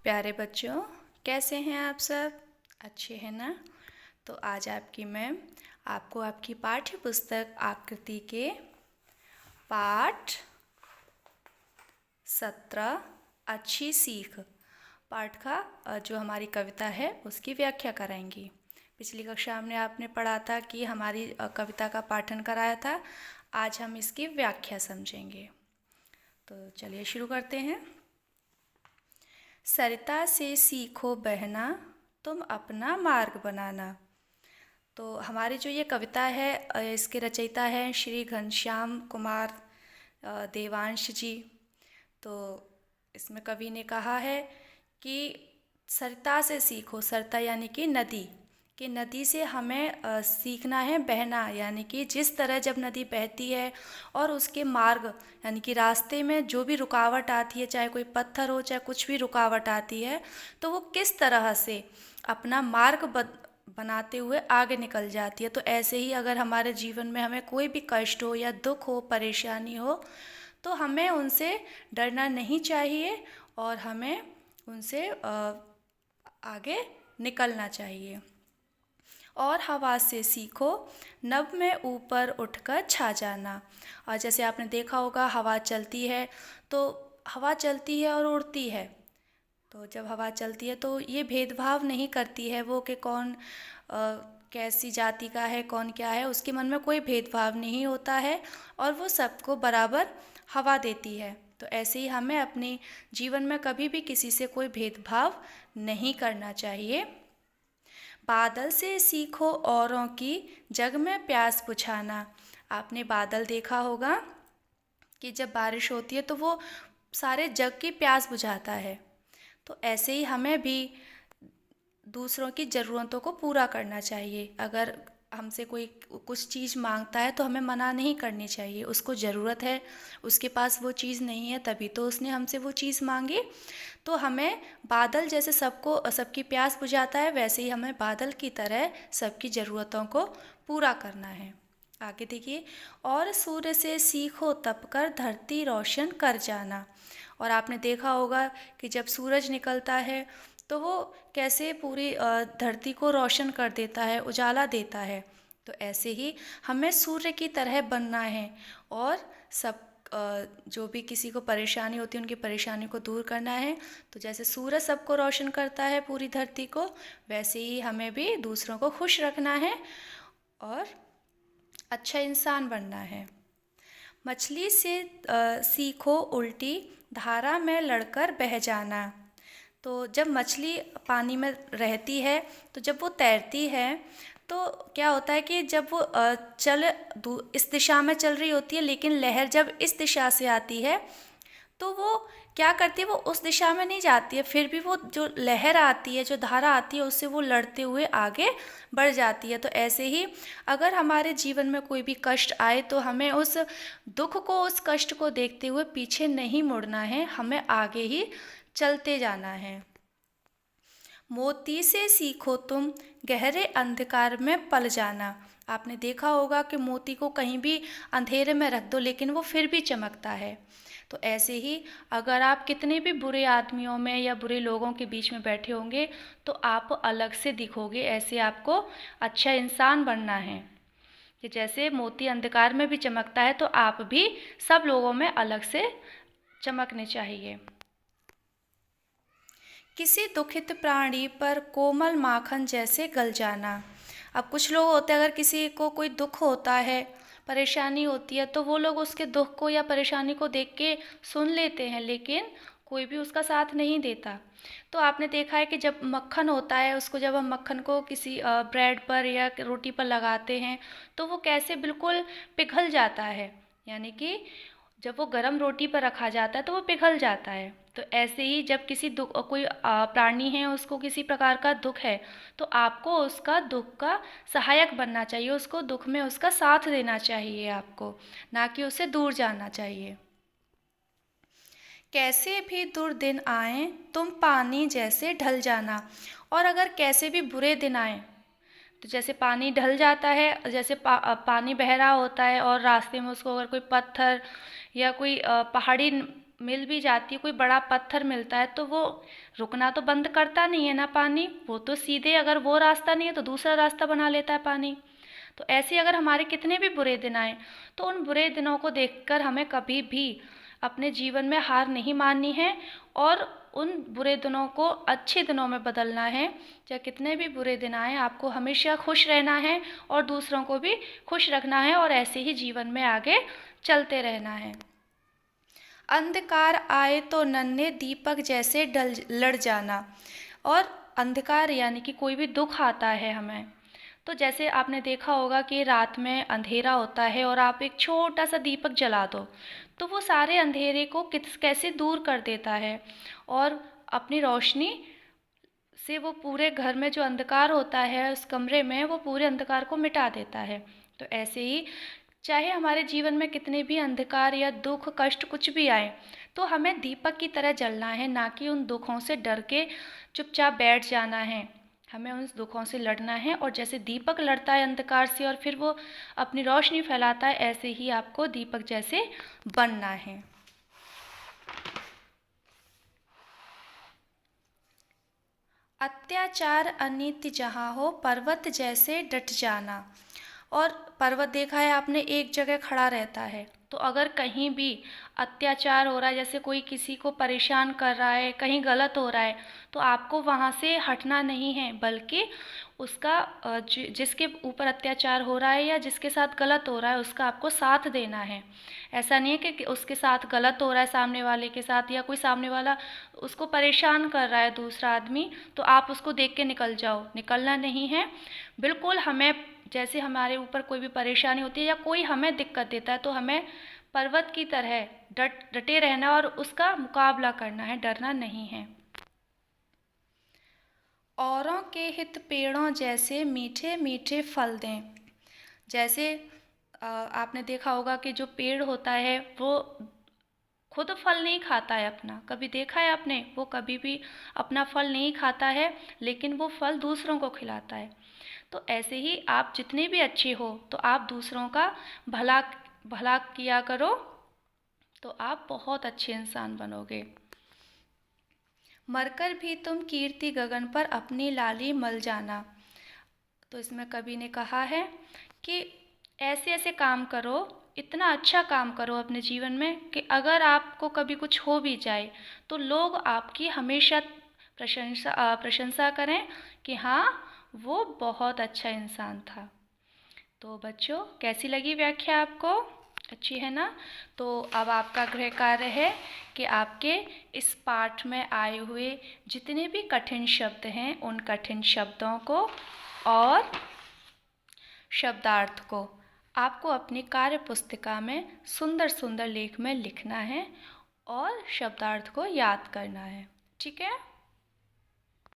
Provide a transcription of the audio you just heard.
प्यारे बच्चों, कैसे हैं आप सब? अच्छे हैं ना? तो आज आपको आपकी पाठ्य पुस्तक आकृति के पाठ 17 अच्छी सीख पाठ का जो हमारी कविता है उसकी व्याख्या कराएंगी। पिछली कक्षा में आपने पढ़ा था कि हमारी कविता का पाठन कराया था। आज हम इसकी व्याख्या समझेंगे। तो चलिए शुरू करते हैं। सरिता से सीखो बहना, तुम अपना मार्ग बनाना। तो हमारी जो ये कविता है इसके रचयिता हैं श्री घनश्याम कुमार देवांश जी। तो इसमें कवि ने कहा है कि सरिता से सीखो, सरिता यानी कि नदी, कि नदी से हमें सीखना है बहना, यानी कि जिस तरह जब नदी बहती है और उसके मार्ग यानी कि रास्ते में जो भी रुकावट आती है, चाहे कोई पत्थर हो चाहे कुछ भी रुकावट आती है, तो वो किस तरह से अपना मार्ग बनाते हुए आगे निकल जाती है। तो ऐसे ही अगर हमारे जीवन में हमें कोई भी कष्ट हो या दुख हो, परेशानी हो, तो हमें उनसे डरना नहीं चाहिए और हमें उनसे आगे निकलना चाहिए। और हवा से सीखो, नभ में ऊपर उठकर छा जाना। और जैसे आपने देखा होगा, हवा चलती है तो हवा चलती है और उड़ती है। तो जब हवा चलती है तो ये भेदभाव नहीं करती है वो कि कौन कैसी जाति का है, कौन क्या है, उसके मन में कोई भेदभाव नहीं होता है और वो सबको बराबर हवा देती है। तो ऐसे ही हमें अपने जीवन में कभी भी किसी से कोई भेदभाव नहीं करना चाहिए। बादल से सीखो औरों की, जग में प्यास बुझाना। आपने बादल देखा होगा कि जब बारिश होती है तो वो सारे जग की प्यास बुझाता है। तो ऐसे ही हमें भी दूसरों की ज़रूरतों को पूरा करना चाहिए। अगर हमसे कोई कुछ चीज़ मांगता है तो हमें मना नहीं करनी चाहिए। उसको ज़रूरत है, उसके पास वो चीज़ नहीं है, तभी तो उसने हमसे वो चीज़ मांगी। तो हमें बादल जैसे सबकी प्यास बुझाता है, वैसे ही हमें बादल की तरह सबकी ज़रूरतों को पूरा करना है। आगे देखिए, और सूर्य से सीखो तप कर धरती रोशन कर जाना। और आपने देखा होगा कि जब सूरज निकलता है तो वो कैसे पूरी धरती को रोशन कर देता है, उजाला देता है। तो ऐसे ही हमें सूर्य की तरह बनना है और सब जो भी किसी को परेशानी होती है उनकी परेशानी को दूर करना है। तो जैसे सूरज सबको रोशन करता है पूरी धरती को, वैसे ही हमें भी दूसरों को खुश रखना है और अच्छा इंसान बनना है। मछली से सीखो उल्टी, धारा में लड़कर बह जाना। तो जब मछली पानी में रहती है तो जब वो तैरती है तो क्या होता है कि जब वो इस दिशा में चल रही होती है, लेकिन लहर जब इस दिशा से आती है तो वो क्या करती है, वो उस दिशा में नहीं जाती है, फिर भी वो जो लहर आती है, जो धारा आती है, उससे वो लड़ते हुए आगे बढ़ जाती है। तो ऐसे ही अगर हमारे जीवन में कोई भी कष्ट आए तो हमें उस दुख को, उस कष्ट को देखते हुए पीछे नहीं मुड़ना है, हमें आगे ही चलते जाना है। मोती से सीखो तुम, गहरे अंधकार में पल जाना। आपने देखा होगा कि मोती को कहीं भी अंधेरे में रख दो लेकिन वो फिर भी चमकता है। तो ऐसे ही अगर आप कितने भी बुरे आदमियों में या बुरे लोगों के बीच में बैठे होंगे तो आप अलग से दिखोगे। ऐसे आपको अच्छा इंसान बनना है कि जैसे मोती अंधकार में भी चमकता है तो आप भी सब लोगों में अलग से चमकने चाहिए। किसी दुखित प्राणी पर कोमल माखन जैसे गल जाना। अब कुछ लोग होते हैं, अगर किसी को कोई दुख होता है, परेशानी होती है, तो वो लोग उसके दुख को या परेशानी को देख के सुन लेते हैं, लेकिन कोई भी उसका साथ नहीं देता। तो आपने देखा है कि जब मक्खन होता है, उसको जब हम मक्खन को किसी ब्रेड पर या रोटी पर लगाते हैं तो वो कैसे बिल्कुल पिघल जाता है, यानी कि जब वो गर्म रोटी पर रखा जाता है तो वो पिघल जाता है। तो ऐसे ही जब किसी दुख कोई प्राणी है, उसको किसी प्रकार का दुख है, तो आपको उसका दुख का सहायक बनना चाहिए, उसको दुख में उसका साथ देना चाहिए आपको, ना कि उससे दूर जाना चाहिए। कैसे भी दुर्दिन आए तुम पानी जैसे ढल जाना। और अगर कैसे भी बुरे दिन आए तो जैसे पानी ढल जाता है, जैसे पानी बह रहा होता है और रास्ते में उसको अगर कोई पत्थर या कोई पहाड़ी मिल भी जाती है, कोई बड़ा पत्थर मिलता है, तो वो रुकना तो बंद करता नहीं है ना पानी, वो तो सीधे, अगर वो रास्ता नहीं है तो दूसरा रास्ता बना लेता है पानी। तो ऐसे अगर हमारे कितने भी बुरे दिन आए, तो उन बुरे दिनों को देखकर हमें कभी भी अपने जीवन में हार नहीं माननी है, और उन बुरे दिनों को अच्छे दिनों में बदलना है। चाहे कितने भी बुरे दिन आए, आपको हमेशा खुश रहना है और दूसरों को भी खुश रखना है, और ऐसे ही जीवन में आगे चलते रहना है। अंधकार आए तो नन्हे दीपक जैसे लड़ जाना। और अंधकार यानी कि कोई भी दुख आता है हमें, तो जैसे आपने देखा होगा कि रात में अंधेरा होता है और आप एक छोटा सा दीपक जला दो, तो वो सारे अंधेरे को कैसे दूर कर देता है, और अपनी रोशनी से वो पूरे घर में जो अंधकार होता है उस कमरे में, वो पूरे अंधकार को मिटा देता है। तो ऐसे ही चाहे हमारे जीवन में कितने भी अंधकार या दुख कष्ट कुछ भी आए, तो हमें दीपक की तरह जलना है, ना कि उन दुखों से डर के चुपचाप बैठ जाना है। हमें उन दुखों से लड़ना है, और जैसे दीपक लड़ता है अंधकार से और फिर वो अपनी रोशनी फैलाता है, ऐसे ही आपको दीपक जैसे बनना है। अत्याचार अनित्य जहाँ हो, पर्वत जैसे डट जाना। और पर्वत देखा है आपने, एक जगह खड़ा रहता है, तो अगर कहीं भी अत्याचार हो रहा है, जैसे कोई किसी को परेशान कर रहा है, कहीं गलत हो रहा है, तो आपको वहाँ से हटना नहीं है, बल्कि उसका जिसके ऊपर अत्याचार हो रहा है या जिसके साथ गलत हो रहा है, उसका आपको साथ देना है। ऐसा नहीं है कि उसके साथ गलत हो रहा है सामने वाले के साथ, या कोई सामने वाला उसको परेशान कर रहा है दूसरा आदमी, तो आप उसको देख के निकल जाओ, निकलना नहीं है। बिल्कुल हमें, जैसे हमारे ऊपर कोई भी परेशानी होती है या कोई हमें दिक्कत देता है, तो हमें पर्वत की तरह डटे रहना और उसका मुकाबला करना है, डरना नहीं है। औरों के हित पेड़ों जैसे मीठे मीठे फल दें। जैसे आपने देखा होगा कि जो पेड़ होता है वो खुद फल नहीं खाता है अपना, कभी देखा है आपने? वो कभी भी अपना फल नहीं खाता है, लेकिन वो फल दूसरों को खिलाता है। तो ऐसे ही आप जितने भी अच्छे हो, तो आप दूसरों का भला भला किया करो, तो आप बहुत अच्छे इंसान बनोगे। मरकर भी तुम कीर्ति गगन पर अपनी लाली मल जाना। तो इसमें कवि ने कहा है कि ऐसे ऐसे काम करो, इतना अच्छा काम करो अपने जीवन में, कि अगर आपको कभी कुछ हो भी जाए, तो लोग आपकी हमेशा प्रशंसा करें कि हाँ, वो बहुत अच्छा इंसान था। तो बच्चों, कैसी लगी व्याख्या आपको? अच्छी है ना? तो अब आपका गृह कार्य है कि आपके इस पाठ में आए हुए जितने भी कठिन शब्द हैं, उन कठिन शब्दों को और शब्दार्थ को आपको अपनी कार्य पुस्तिका में सुंदर सुंदर लेख में लिखना है और शब्दार्थ को याद करना है। ठीक है?